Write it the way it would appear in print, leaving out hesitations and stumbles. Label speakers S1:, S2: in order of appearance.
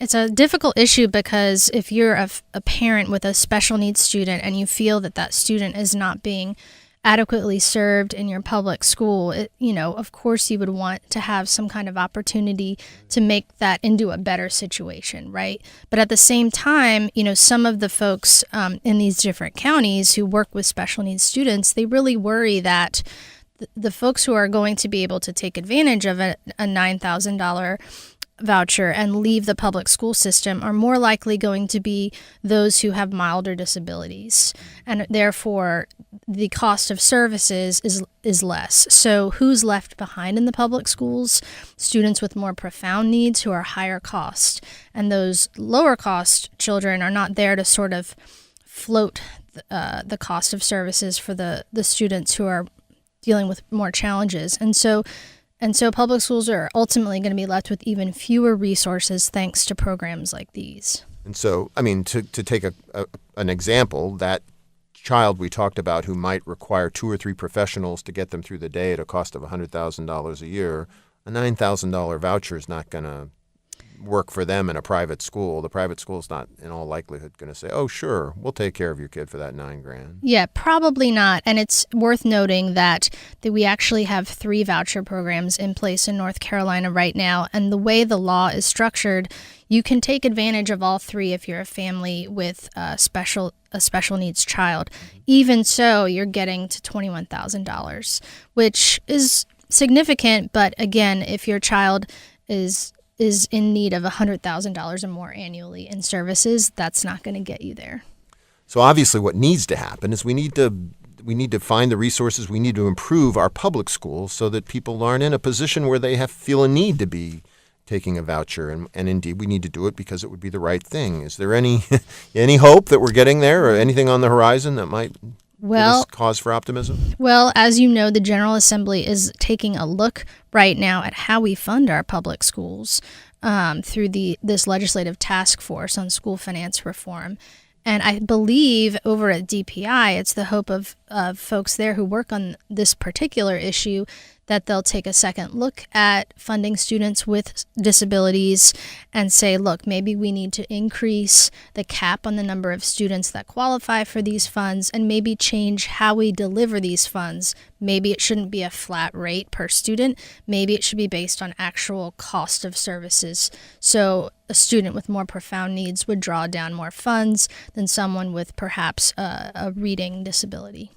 S1: It's a difficult issue because if you're a parent with a special needs student and you feel that that student is not being adequately served in your public school, of course you would want to have some kind of opportunity to make that into a better situation, right? But at the same time, some of the folks in these different counties who work with special needs students, they really worry that the folks who are going to be able to take advantage of a $9,000 voucher and leave the public school system are more likely going to be those who have milder disabilities, and therefore the cost of services is less. So who's left behind in the public schools? Students with more profound needs who are higher cost, and those lower cost children are not there to sort of float the cost of services for the students who are dealing with more challenges. And so public schools are ultimately going to be left with even fewer resources thanks to programs like these.
S2: And so, to take an example, that child we talked about who might require 2 or 3 professionals to get them through the day at a cost of $100,000 a year, a $9,000 voucher is not going to work for them in a private school. The private school is not, in all likelihood, going to say, "Oh, sure, we'll take care of your kid for that $9,000."
S1: Yeah, probably not. And it's worth noting that we actually have 3 voucher programs in place in North Carolina right now. And the way the law is structured, you can take advantage of all 3 if you're a family with a special needs child. Even so, you're getting to $21,000, which is significant. But again, if your child is in need of $100,000 or more annually in services, that's not going to get you there.
S2: So obviously what needs to happen is we need to find the resources. We need to improve our public schools so that people aren't in a position where they feel a need to be taking a voucher. And indeed, we need to do it because it would be the right thing. Is there any hope that we're getting there, or anything on the horizon that might give us cause for optimism?
S1: Well, as you know, the General Assembly is taking a look right now at how we fund our public schools through this legislative task force on school finance reform. And I believe over at DPI, it's the hope of folks there who work on this particular issue that they'll take a second look at funding students with disabilities and say, look, maybe we need to increase the cap on the number of students that qualify for these funds and maybe change how we deliver these funds. Maybe it shouldn't be a flat rate per student. Maybe it should be based on actual cost of services. So a student with more profound needs would draw down more funds than someone with perhaps a reading disability.